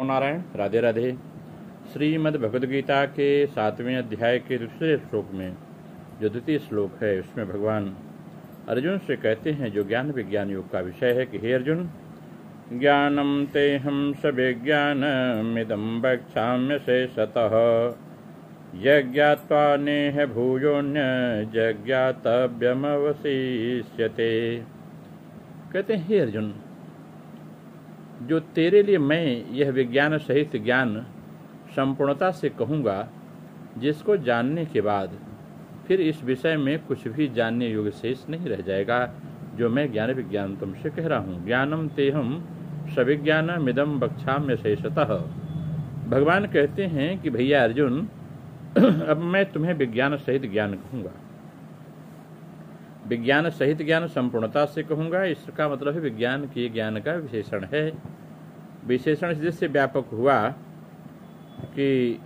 नारायण, राधे राधे। श्रीमद् भगवद गीता के 7वें अध्याय के दूसरे श्लोक में जो द्वितीय श्लोक है, उसमें भगवान अर्जुन से कहते हैं, जो ज्ञान विज्ञान योग का विषय है, कि हे अर्जुन, ज्ञानम तेहम सविज्ञानमिदं वक्ष्याम्य शेषतः यज्ञात्वा नेह भूयोऽन्य जज्ञातव्यमवशिष्यते। कहते हैं, हे अर्जुन, जो तेरे लिए मैं यह विज्ञान सहित ज्ञान संपूर्णता से कहूँगा, जिसको जानने के बाद फिर इस विषय में कुछ भी जानने योग्य शेष नहीं रह जाएगा, जो मैं ज्ञान विज्ञान तुमसे कह रहा हूँ। ज्ञानम तेहम सविज्ञानमिदं वक्ष्याम्य शेषतः। भगवान कहते हैं कि भैया अर्जुन, अब मैं तुम्हें विज्ञान सहित ज्ञान कहूँगा। विज्ञान सहित ज्ञान संपूर्णता से कहूँगा, इसका मतलब है विज्ञान के ज्ञान का विशेषण है। विशेषण जिससे व्यापक हुआ कि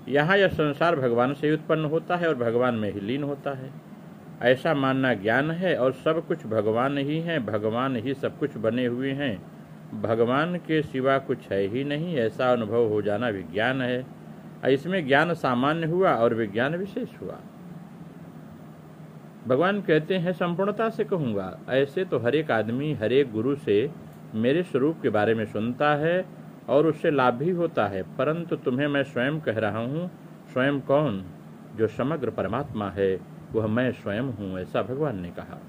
यहाँ यह संसार भगवान से उत्पन्न होता है और भगवान में ही लीन होता है, ऐसा मानना ज्ञान है। और सब कुछ भगवान ही है, भगवान ही सब कुछ बने हुए हैं, भगवान के सिवा कुछ है ही नहीं, ऐसा अनुभव हो जाना विज्ञान है। इसमें ज्ञान सामान्य हुआ और विज्ञान विशेष हुआ। भगवान कहते हैं, संपूर्णता से कहूँगा। ऐसे तो हर एक आदमी हर एक गुरु से मेरे स्वरूप के बारे में सुनता है और उससे लाभ भी होता है, परंतु तुम्हें मैं स्वयं कह रहा हूँ। स्वयं कौन? जो समग्र परमात्मा है, वह मैं स्वयं हूँ, ऐसा भगवान ने कहा।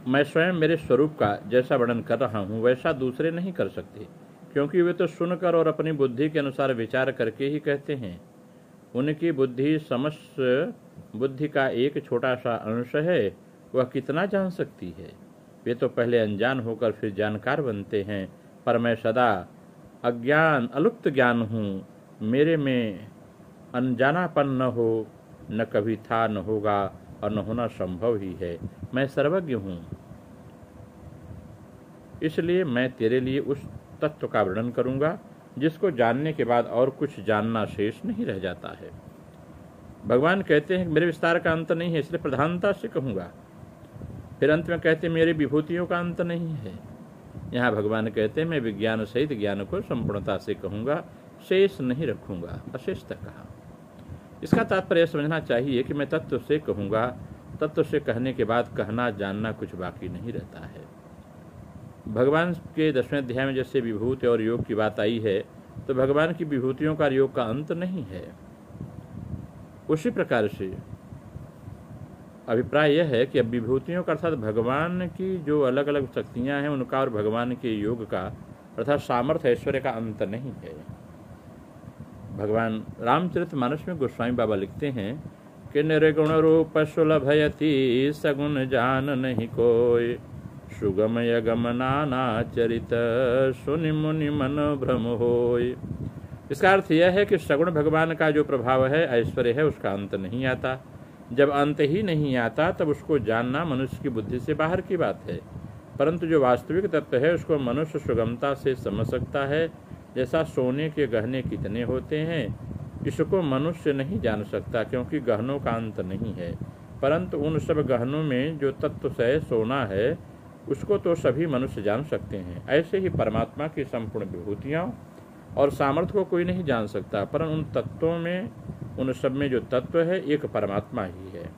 मैं स्वयं मेरे स्वरूप का जैसा वर्णन कर रहा हूँ, वैसा दूसरे नहीं कर सकते, क्योंकि वे तो सुनकर और अपनी बुद्धि के अनुसार विचार करके ही कहते हैं। उनकी बुद्धि समस्त बुद्धि का एक छोटा सा अंश है, वह कितना जान सकती है। वे तो पहले अनजान होकर फिर जानकार बनते हैं, पर मैं सदा अज्ञान अलुप्त ज्ञान हूँ। मेरे में अनजानापन न हो, न कभी था, न होगा और न होना संभव ही है। मैं सर्वज्ञ हूँ, इसलिए मैं तेरे लिए उस तत्व का वर्णन करूँगा जिसको जानने के बाद और कुछ जानना शेष नहीं रह जाता है। भगवान कहते हैं, मेरे विस्तार का अंत नहीं है, इसलिए प्रधानता से कहूँगा। फिर अंत में कहते हैं, मेरी विभूतियों का अंत नहीं है। यहाँ भगवान कहते हैं, मैं विज्ञान सहित ज्ञान को संपूर्णता से कहूँगा, शेष नहीं रखूँगा, अशेष तक कहा। इसका तात्पर्य समझना चाहिए कि मैं तत्व से कहूँगा। तत्व से कहने के बाद कहना जानना कुछ बाकी नहीं रहता है। भगवान के 10वें अध्याय में जैसे विभूति और योग की बात आई है, तो भगवान की विभूतियों का योग का अंत नहीं है। उसी प्रकार से अभिप्राय यह है कि अब विभूतियों का अर्थात भगवान की जो अलग अलग शक्तियां हैं, उनका और भगवान के योग का अर्थात सामर्थ्य ऐश्वर्य का अंत नहीं है। भगवान रामचरितमानस में गोस्वामी बाबा लिखते हैं कि निर्गुण रूप सुलभयति सगुण जान नहीं कोय, सुगम यगम नाना चरित सुनि मुनि मन भ्रम होय। इसका अर्थ यह है कि सगुण भगवान का जो प्रभाव है, ऐश्वर्य है, उसका अंत नहीं आता। जब अंत ही नहीं आता, तब उसको जानना मनुष्य की बुद्धि से बाहर की बात है। परंतु जो वास्तविक तत्व है, उसको मनुष्य सुगमता से समझ सकता है। जैसा सोने के गहने कितने होते हैं, इसको मनुष्य नहीं जान सकता, क्योंकि गहनों का अंत नहीं है। परंतु उन सब गहनों में जो तत्व से सोना है, उसको तो सभी मनुष्य जान सकते हैं। ऐसे ही परमात्मा की संपूर्ण विभूतियाँ और सामर्थ्य को कोई नहीं जान सकता, परंतु उन तत्वों में, उन सब में जो तत्व है, एक परमात्मा ही है।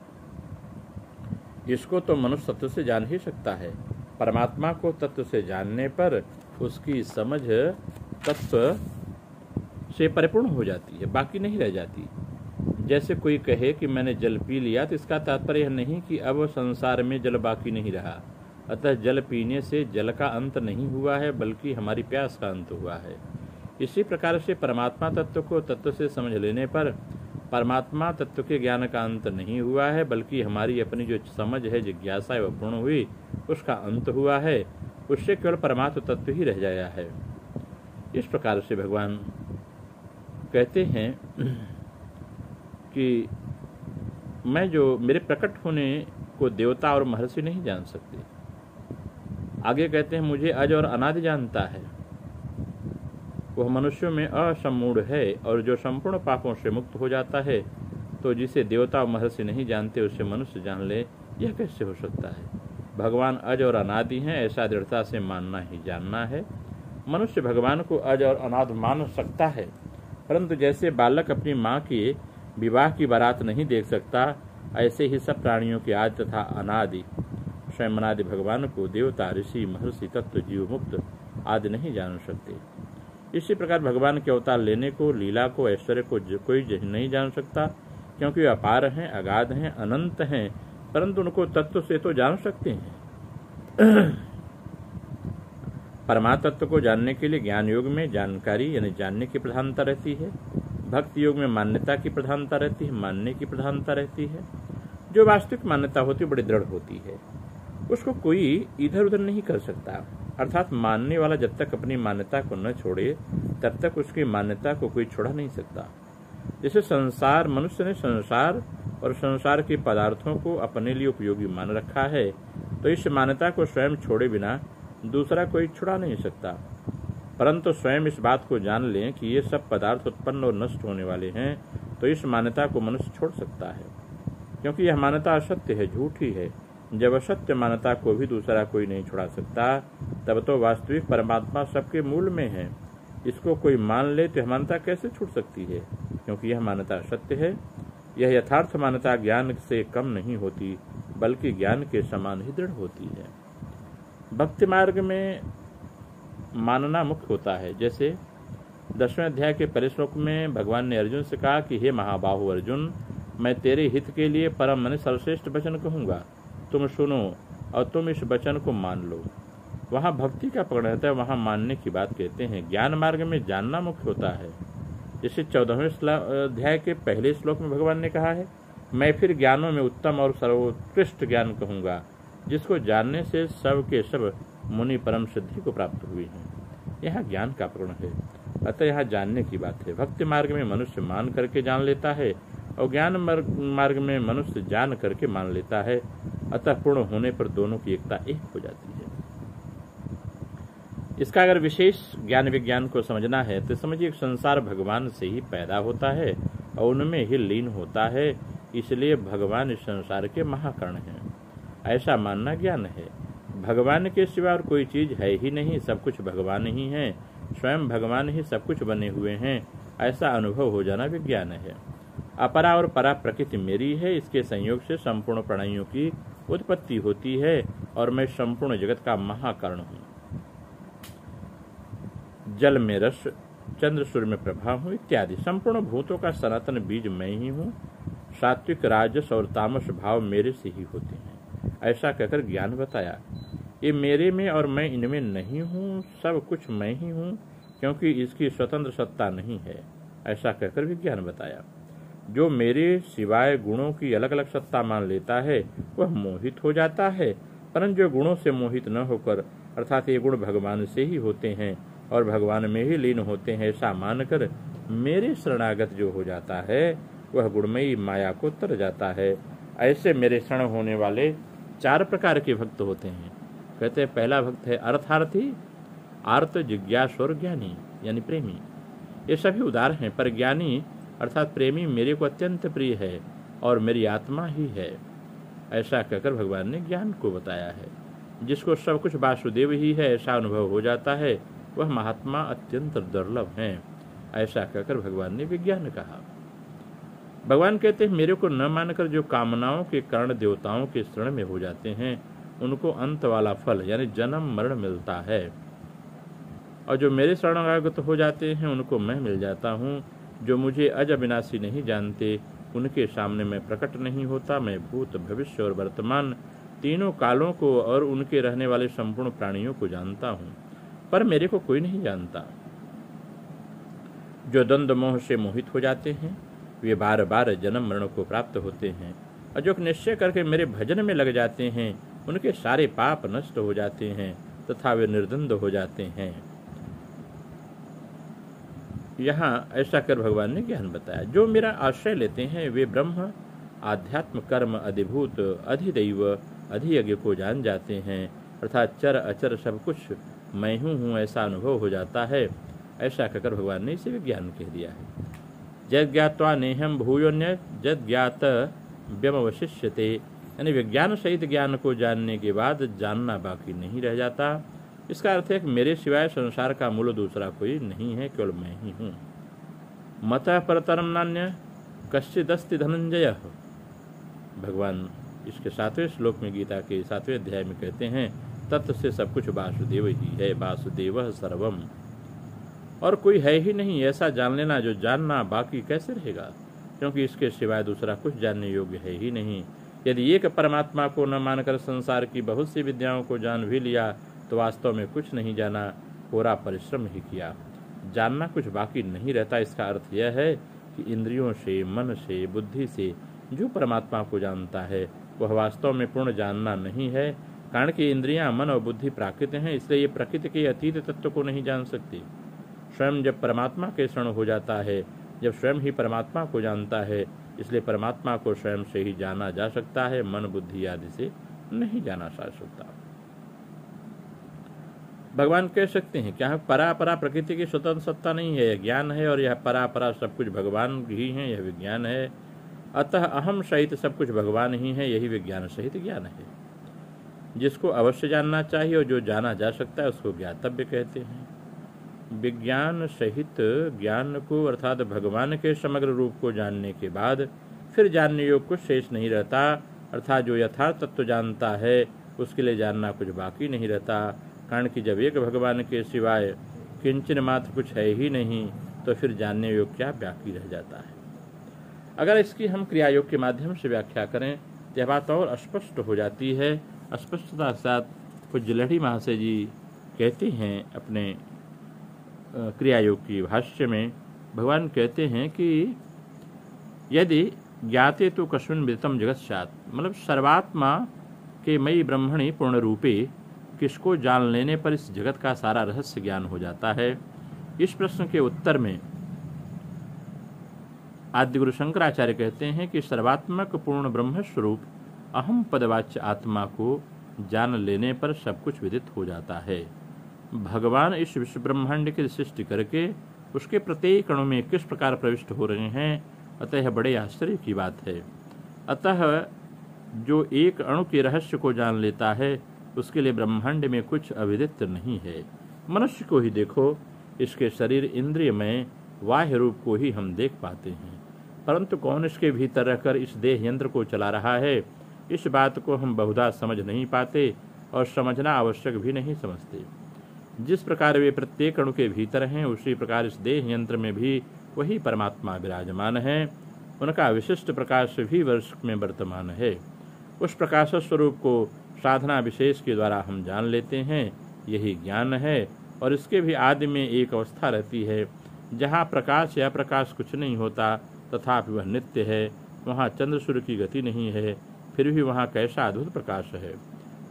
इसको तो मनुष्य तत्व से जान ही सकता है। परमात्मा को तत्व से जानने पर उसकी समझ तत्व से परिपूर्ण हो जाती है, बाकी नहीं रह जाती। जैसे कोई कहे कि मैंने जल पी लिया, तो इसका तात्पर्य यह नहीं कि अब संसार में जल बाकी नहीं रहा। अतः जल पीने से जल का अंत नहीं हुआ है, बल्कि हमारी प्यास का अंत हुआ है। इसी प्रकार से परमात्मा तत्व को तत्व से समझ लेने पर परमात्मा तत्व के ज्ञान का अंत नहीं हुआ है, बल्कि हमारी अपनी जो समझ है, जिज्ञासा है, वह पूर्ण हुई, उसका अंत हुआ है। उससे केवल परमात्मा तत्व ही रह जाया है। इस प्रकार से भगवान कहते हैं कि मैं जो मेरे प्रकट होने को देवता और महर्षि नहीं जान सकते। आगे कहते हैं, मुझे अज और अनादि जानता है। वह मनुष्यों में असमूढ़ है, और जो संपूर्ण पापों से मुक्त हो जाता है, तो जिसे देवता और महर्षि नहीं जानते, उसे मनुष्य जान ले, यह कैसे हो सकता है। भगवान अज और अनादि हैं, ऐसा दृढ़ता से मानना ही जानना है। मनुष्य भगवान को अज और अनादि मान सकता है, परंतु जैसे बालक अपनी माँ के विवाह की बारात नहीं देख सकता, ऐसे ही सब प्राणियों के आदि तथा अनादि स्वयं अनादि भगवान को देवता, ऋषि, महर्षि, तत्व, जीव, मुक्त आदि नहीं जान सकते। इसी प्रकार भगवान के अवतार लेने को, लीला को, ऐश्वर्य को कोई नहीं जान सकता, क्योंकि वे अपार हैं, अगाध हैं, अनंत हैं, परंतु उनको तत्व से तो जान सकते हैं। परमात्म को जानने के लिए ज्ञान योग में जानकारी यानी जानने की प्रधानता रहती है, भक्ति योग में मान्यता की प्रधानता रहती है, मानने की प्रधानता रहती है। जो वास्तविक मान्यता होती है बड़ी दृढ़ होती है, उसको कोई इधर उधर नहीं कर सकता। अर्थात मानने वाला जब तक अपनी मान्यता को न छोड़े तब तक उसकी मान्यता को कोई छोड़ा नहीं सकता। जैसे संसार, मनुष्य ने संसार और संसार के पदार्थों को अपने लिए उपयोगी मान रखा है, तो इस मान्यता को स्वयं छोड़े बिना दूसरा कोई छुड़ा नहीं सकता। परंतु स्वयं इस बात को जान लें कि ये सब पदार्थ उत्पन्न और नष्ट होने वाले हैं, तो इस मान्यता को मनुष्य छोड़ सकता है, क्योंकि यह मान्यता असत्य है, झूठी है। जब असत्य मान्यता को भी दूसरा कोई नहीं छुड़ा सकता, तब तो वास्तविक परमात्मा सबके मूल में है। इसको कोई मान ले तो यह मान्यता कैसे छूट सकती है, क्योंकि यह मान्यता सत्य है। यह यथार्थ मान्यता ज्ञान से कम नहीं होती, बल्कि ज्ञान के समान ही दृढ़ होती है। भक्ति मार्ग में मानना मुख्य होता है। जैसे 10वें अध्याय के पहले श्लोक में भगवान ने अर्जुन से कहा कि हे महाबाहु अर्जुन, मैं तेरे हित के लिए परम मन सर्वश्रेष्ठ वचन कहूँगा, तुम सुनो और तुम इस वचन को मान लो। वहाँ भक्ति का पकड़ रहता है, वहाँ मानने की बात कहते हैं। ज्ञान मार्ग में जानना मुख्य होता है। जैसे 14वें अध्याय के पहले श्लोक में भगवान ने कहा है, मैं फिर ज्ञानों में उत्तम और सर्वोत्कृष्ट ज्ञान कहूँगा, जिसको जानने से सब के सब मुनि परम सिद्धि को प्राप्त हुए हैं। यहाँ ज्ञान का प्रकरण है, अतः यहाँ जानने की बात है। भक्ति मार्ग में मनुष्य मान करके जान लेता है और ज्ञान मार्ग में मनुष्य जान करके मान लेता है। अतः पूर्ण होने पर दोनों की एकता एक हो जाती है। इसका अगर विशेष ज्ञान विज्ञान को समझना है तो समझिए संसार भगवान से ही पैदा होता है और उनमें ही लीन होता है, इसलिए भगवान इस संसार के महाकर्ण हैं, ऐसा मानना ज्ञान है। भगवान के सिवा और कोई चीज है ही नहीं, सब कुछ भगवान ही है, स्वयं भगवान ही सब कुछ बने हुए हैं, ऐसा अनुभव हो जाना विज्ञान है। अपरा और परा प्रकृति मेरी है, इसके संयोग से संपूर्ण प्राणियों की उत्पत्ति होती है और मैं संपूर्ण जगत का महाकर्ण हूँ। जल में रस, चंद्र सूर्य में प्रभा हूँ इत्यादि संपूर्ण भूतों का सनातन बीज मैं ही हूँ। सात्विक, राजस और तामस भाव मेरे से ही होते हैं, ऐसा कहकर ज्ञान बताया। ये मेरे में और मैं इनमें नहीं हूँ, सब कुछ मैं ही हूँ, क्योंकि इसकी स्वतंत्र सत्ता नहीं है, ऐसा कहकर विज्ञान बताया। जो मेरे सिवाय गुणों की अलग अलग सत्ता मान लेता है वह मोहित हो जाता है, परंतु जो गुणों से मोहित न होकर अर्थात ये गुण भगवान से ही होते हैं और भगवान में ही लीन होते हैं, ऐसा मानकर मेरे शरणागत जो हो जाता है वह गुणमयी माया को तर जाता है। ऐसे मेरे शरण होने वाले 4 प्रकार के भक्त होते हैं। कहते हैं पहला भक्त है अर्थार्थी, आर्त, जिज्ञासु और ज्ञानी यानी प्रेमी। ये सभी उदार हैं, पर ज्ञानी अर्थात प्रेमी मेरे को अत्यंत प्रिय है और मेरी आत्मा ही है, ऐसा कहकर भगवान ने ज्ञान को बताया है। जिसको सब कुछ वासुदेव ही है ऐसा अनुभव हो जाता है, वह महात्मा अत्यंत दुर्लभ हैं, ऐसा कहकर भगवान ने विज्ञान कहा। भगवान कहते हैं मेरे को न मानकर जो कामनाओं के कारण देवताओं के शरण में हो जाते हैं उनको अंत वाला फल यानी जन्म मरण मिलता है, और जो मेरे शरणागत हो जाते हैं उनको मैं मिल जाता हूँ। जो मुझे अज अविनाशी नहीं जानते उनके सामने मैं प्रकट नहीं होता। मैं भूत, भविष्य और वर्तमान तीनों कालों को और उनके रहने वाले संपूर्ण प्राणियों को जानता हूँ, पर मेरे को कोई नहीं जानता। जो द्वंद्व मोह से मोहित हो जाते हैं वे बार बार जन्म मरण को प्राप्त होते हैं, और जो निश्चय करके मेरे भजन में लग जाते हैं उनके सारे पाप नष्ट हो जाते हैं तथा वे निर्द्वंद हो जाते हैं। यहाँ ऐसा कर भगवान ने ज्ञान बताया। जो मेरा आश्रय लेते हैं वे ब्रह्म, आध्यात्म, कर्म, अधिभूत, अधिदैव, अधियज्ञ को जान जाते हैं, अर्थात चर अचर सब कुछ मैं हूँ ऐसा अनुभव हो जाता है, ऐसा कहकर भगवान ने इसे विज्ञान कह दिया है। जद ज्ञात्वा नेहम भूयोन्य जद ज्ञात व्यमवशिष्यते यानी विज्ञान सहित ज्ञान को जानने के बाद जानना बाकी नहीं रह जाता। इसका अर्थ है कि मेरे सिवाय संसार का मूल दूसरा कोई नहीं है, केवल मैं ही हूँ। मतः परतरम नान्य कश्चिदस्ति धनंजय। भगवान इसके 7वें श्लोक में, गीता के 7वें अध्याय में कहते हैं, तत्व से सब कुछ वासुदेव ही है, वासुदेव सर्वम। और कोई है ही नहीं, ऐसा जान लेना जो जानना बाकी कैसे रहेगा, क्योंकि इसके सिवाय दूसरा कुछ जानने योग्य है ही नहीं। यदि एक परमात्मा को न मानकर संसार की बहुत सी विद्याओं को जान भी लिया तो वास्तव में कुछ नहीं जाना, पूरा परिश्रम ही किया। जानना कुछ बाकी नहीं रहता। इसका अर्थ यह है कि इंद्रियों से, मन से, बुद्धि से जो परमात्मा को जानता है वह वास्तव में पूर्ण जानना नहीं है, कारण कि इंद्रियां, मन और बुद्धि प्राकृत हैं, इसलिए ये प्रकृति के अतीत तत्व को नहीं जान सकती। स्वयं जब परमात्मा के शरण हो जाता है, जब स्वयं ही परमात्मा को जानता है, इसलिए परमात्मा को स्वयं से ही जाना जा सकता है, मन बुद्धि आदि से नहीं जाना जा सकता। भगवान कह सकते हैं क्या परापरा प्रकृति की स्वतंत्र सत्ता नहीं है, यह ज्ञान है, और यह परापरा सब कुछ भगवान ही है, यह विज्ञान है। अतः अहम सहित सब कुछ भगवान ही है, यही विज्ञान सहित ज्ञान है। जिसको अवश्य जानना चाहिए और जो जाना जा सकता है उसको ज्ञातव्य कहते हैं। विज्ञान सहित ज्ञान को अर्थात भगवान के समग्र रूप को जानने के बाद फिर जानने योग्य कुछ शेष नहीं रहता, अर्थात जो यथार्थ तत्व जानता है उसके लिए जानना कुछ बाकी नहीं रहता, कारण कि जब एक भगवान के सिवाय किंचन मात्र कुछ है ही नहीं तो फिर जानने योग्य क्या बाकी रह जाता है। अगर इसकी हम क्रियायोग के माध्यम से व्याख्या करें तो यह बात और स्पष्ट हो जाती है। स्पष्टता के साथ पूज्य लहरी महाशय जी कहते हैं अपने क्रियायोग की भाष्य में, भगवान कहते हैं कि यदि ज्ञाते तो कस्मिन् विदितं जगत स्यात्, मतलब सर्वात्मा के मयि ब्रह्मणि पूर्ण रूपे किसको जान लेने पर इस जगत का सारा रहस्य ज्ञान हो जाता है। इस प्रश्न के उत्तर में आदि गुरु शंकराचार्य कहते हैं कि सर्वात्मक पूर्ण ब्रह्म स्वरूप अहम पदवाच्य आत्मा को जान लेने पर सब कुछ विदित हो जाता है। भगवान इस विश्व ब्रह्मांड की सृष्टि करके उसके प्रत्येक अणु में किस प्रकार प्रविष्ट हो रहे हैं, अतः यह बड़े आश्चर्य की बात है। अतः जो एक अणु के रहस्य को जान लेता है उसके लिए ब्रह्मांड में कुछ अविदित नहीं है। मनुष्य को ही देखो, इसके शरीर इंद्रिय में बाह्य रूप को ही हम देख पाते हैं, परंतु कौन इसके भीतर रहकर इस देह यंत्र को चला रहा है, इस बात को हम बहुधा समझ नहीं पाते और समझना आवश्यक भी नहीं समझते। जिस प्रकार वे प्रत्येक अणु के भीतर हैं उसी प्रकार इस देह यंत्र में भी वही परमात्मा विराजमान है। उनका विशिष्ट प्रकाश भी वर्ष में वर्तमान है। उस प्रकाश स्वरूप को साधना विशेष के द्वारा हम जान लेते हैं, यही ज्ञान है। और इसके भी आदि में एक अवस्था रहती है जहाँ प्रकाश या प्रकाश कुछ नहीं होता, तथापि वह नित्य है। वहाँ चंद्र सूर्य की गति नहीं है, फिर भी वहाँ कैसा अद्भुत प्रकाश है।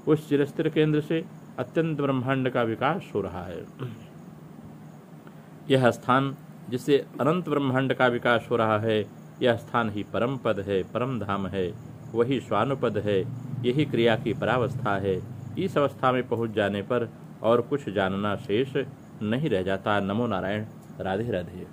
उस चिरस्थिर केंद्र से अत्यंत ब्रह्मांड का विकास हो रहा है। यह स्थान जिससे अनंत ब्रह्मांड का विकास हो रहा है, यह स्थान ही परम पद है, परम धाम है, वही स्वानुपद है, यही क्रिया की परावस्था है। इस अवस्था में पहुंच जाने पर और कुछ जानना शेष नहीं रह जाता। नमो नारायण। राधे राधे।